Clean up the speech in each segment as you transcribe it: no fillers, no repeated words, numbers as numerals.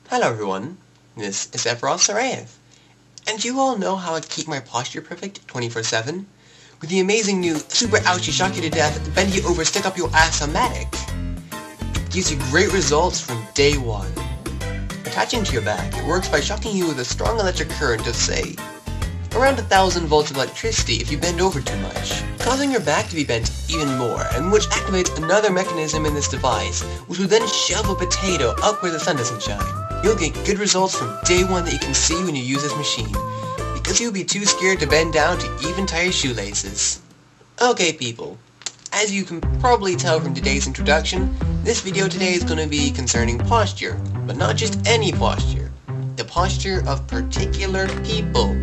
Hello everyone, this is Efros Sarayev, and you all know how I keep my posture perfect 24/7 with the amazing new super ouchie shock you to death, bend you over, stick up your ass-o-matic. It gives you great results from day one. Attaching to your back, it works by shocking you with a strong electric current of, say, around 1,000 volts of electricity if you bend over too much, causing your back to be bent even more, and which activates another mechanism in this device, which will then shove a potato up where the sun doesn't shine. You'll get good results from day one that you can see when you use this machine, because you'll be too scared to bend down to even tie your shoelaces. Okay people, as you can probably tell from today's introduction, this video today is going to be concerning posture, but not just any posture, the posture of particular people.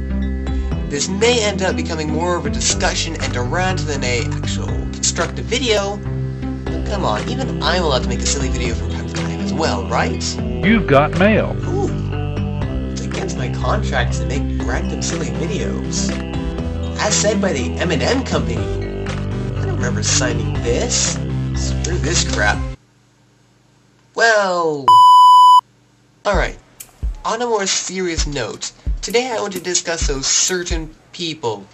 This may end up becoming more of a discussion and a rant than an actual constructive video, but come on, even I'm allowed to make a silly video from time to time as well, right? You've got mail. Ooh, it's against my contracts to make random silly videos. As said by the M&M company. I don't remember signing this. Screw this crap. Well... Alright, on a more serious note, today I want to discuss those certain people.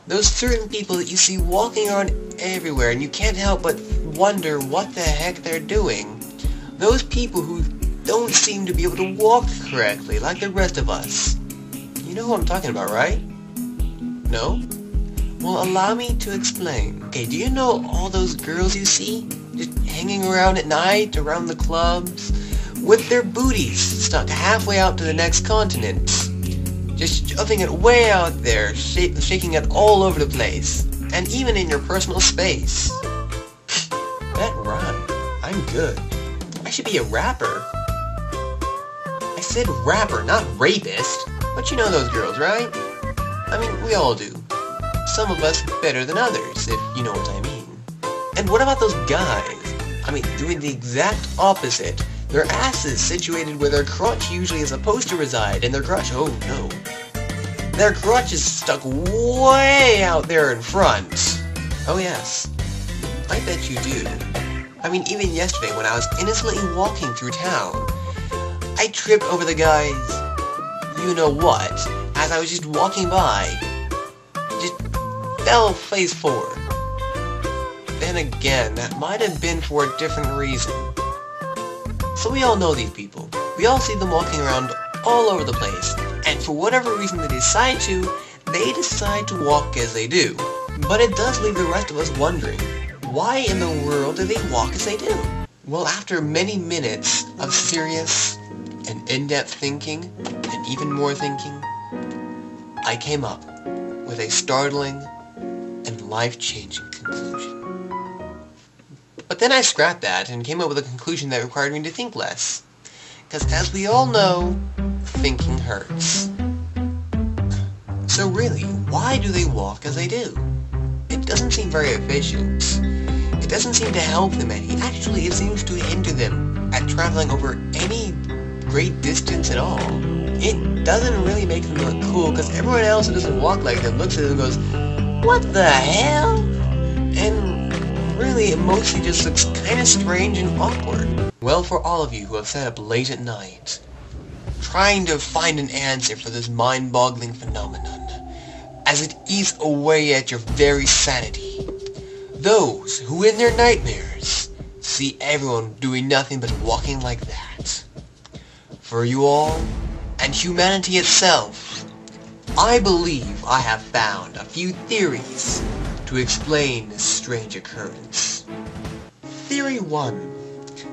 Those certain people that you see walking around everywhere and you can't help but wonder what the heck they're doing. Those people who don't seem to be able to walk correctly like the rest of us. You know who I'm talking about, right? No? Well, allow me to explain. Okay, do you know all those girls you see? Just hanging around at night, around the clubs, with their booties stuck halfway out to the next continent. Just shoving it way out there, shaking it all over the place, and even in your personal space. That rhymed. I'm good. I should be a rapper. I said rapper, not rapist. But you know those girls, right? I mean, we all do. Some of us better than others, if you know what I mean. And what about those guys? I mean, doing the exact opposite. Their asses situated where their crotch usually is supposed to reside, and their crotch, oh no. Their crotch is stuck way out there in front. Oh yes, I bet you do. I mean, even yesterday when I was innocently walking through town, I tripped over the guy's you-know-what as I was just walking by. Just fell face forward. Then again, that might have been for a different reason. So we all know these people. We all see them walking around all over the place, and for whatever reason they decide to walk as they do. But it does leave the rest of us wondering, why in the world do they walk as they do? Well, after many minutes of serious and in-depth thinking, and even more thinking, I came up with a startling and life-changing conclusion. But then I scrapped that and came up with a conclusion that required me to think less. Because as we all know, thinking hurts. So really, why do they walk as they do? It doesn't seem very efficient. It doesn't seem to help them any. Actually, it seems to hinder them at traveling over any great distance at all. It doesn't really make them look cool, because everyone else who doesn't walk like them looks at them and goes, what the hell? And really, it mostly just looks kind of strange and awkward. Well, for all of you who have sat up late at night, trying to find an answer for this mind-boggling phenomenon, as it eats away at your very sanity, those who in their nightmares see everyone doing nothing but walking like that, for you all, and humanity itself, I believe I have found a few theories to explain this strange occurrence. Theory 1.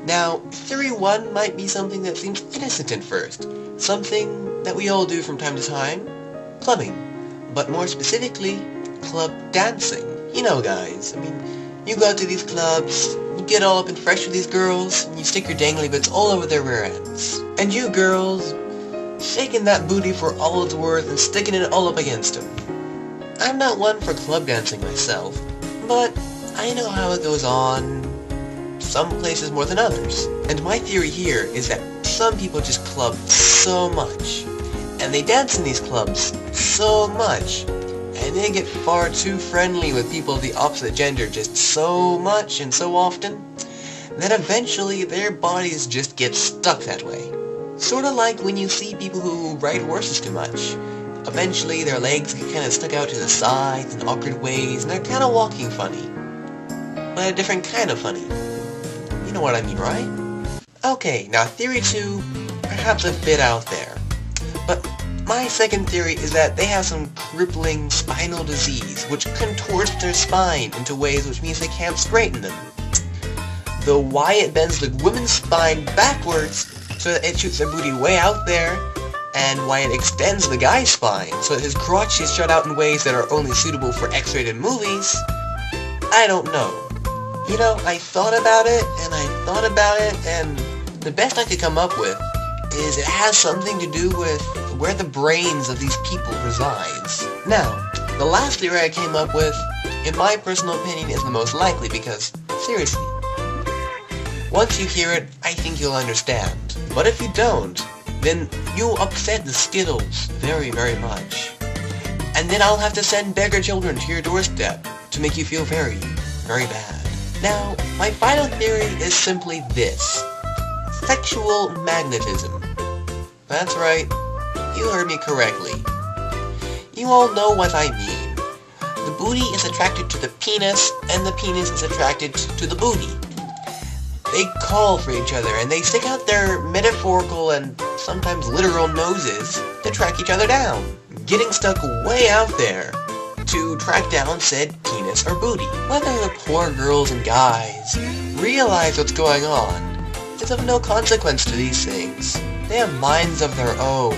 Now, Theory 1 might be something that seems innocent at first. Something that we all do from time to time. Clubbing. But more specifically, club dancing. You know guys, I mean, you go out to these clubs, you get all up and fresh with these girls, and you stick your dangly bits all over their rear ends. And you girls, shaking that booty for all it's worth and sticking it all up against them. I'm not one for club dancing myself, but I know how it goes on, some places more than others. And my theory here is that some people just club so much, and they dance in these clubs so much, and they get far too friendly with people of the opposite gender just so much and so often, that eventually their bodies just get stuck that way. Sorta like when you see people who ride horses too much. Eventually their legs get kinda stuck out to the sides in awkward ways, and they're kinda walking funny. But a different kind of funny. You know what I mean, right? Okay, now theory 2, perhaps a bit out there. But my second theory is that they have some crippling spinal disease which contorts their spine into ways which means they can't straighten them. The why it bends the woman's spine backwards so that it shoots their booty way out there, and why it extends the guy's spine so that his crotch is shut out in ways that are only suitable for X-rated movies, I don't know. You know, I thought about it, and the best I could come up with is it has something to do with where the brains of these people resides. Now, the last theory I came up with, in my personal opinion, is the most likely because, seriously, once you hear it, I think you'll understand. But if you don't, then you'll upset the Skittles very, very much. And then I'll have to send beggar children to your doorstep to make you feel very, very bad. Now, my final theory is simply this. Sexual magnetism. That's right, you heard me correctly. You all know what I mean. The booty is attracted to the penis, and the penis is attracted to the booty. They call for each other, and they stick out their metaphorical and sometimes literal noses to track each other down, getting stuck way out there to track down said penis or booty. Whether the poor girls and guys realize what's going on is of no consequence to these things. They have minds of their own.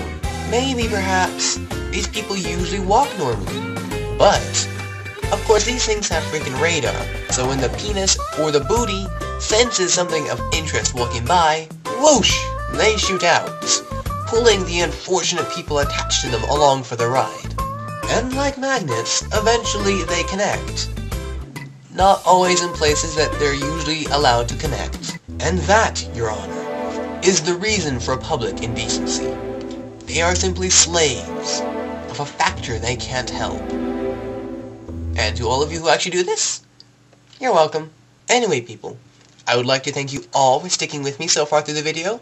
Maybe, perhaps, these people usually walk normally. But, of course, these things have freaking radar, so when the penis or the booty senses something of interest walking by, whoosh, they shoot out, pulling the unfortunate people attached to them along for the ride. And like magnets, eventually they connect. Not always in places that they're usually allowed to connect. And that, Your Honor, is the reason for public indecency. They are simply slaves of a factor they can't help. And to all of you who actually do this, you're welcome. Anyway, people, I would like to thank you all for sticking with me so far through the video.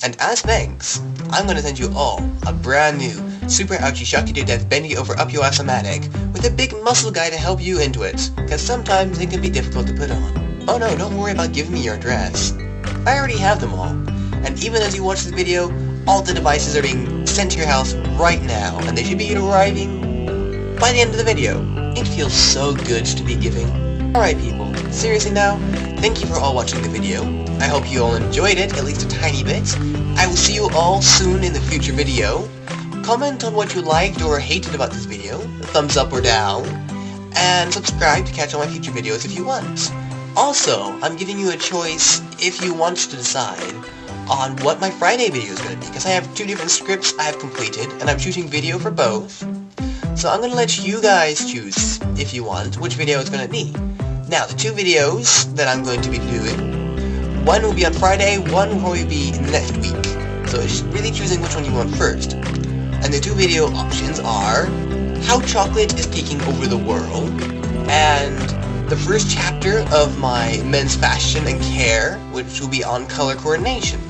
And as thanks, I'm going to send you all a brand new, super ouchie shock you to death bendy over up your ass-o-matic with a big muscle guy to help you into it, because sometimes it can be difficult to put on. Oh no, don't worry about giving me your address. I already have them all. And even as you watch this video, all the devices are being sent to your house right now, and they should be arriving by the end of the video. It feels so good to be giving. Alright people, seriously now, thank you for all watching the video. I hope you all enjoyed it, at least a tiny bit. I will see you all soon in the future video. Comment on what you liked or hated about this video, thumbs up or down, and subscribe to catch all my future videos if you want. Also, I'm giving you a choice if you want to decide on what my Friday video is going to be, because I have 2 different scripts I have completed, and I'm shooting video for both. So I'm going to let you guys choose, if you want, which video it's going to be. Now, the 2 videos that I'm going to be doing, one will be on Friday, one will probably be next week. So it's really choosing which one you want first. And the 2 video options are how chocolate is taking over the world, and the first chapter of my men's fashion and care, which will be on color coordination.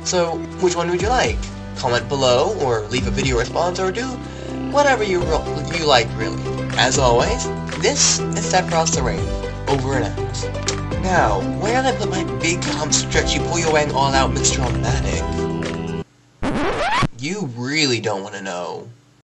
So, which one would you like? Comment below, or leave a video response, or do whatever you like, really. As always, this is Sephiroth the Wraith, over and out. Now, where did I put my big, stretchy, Poyoang all-out Mr. Automatic? You really don't want to know.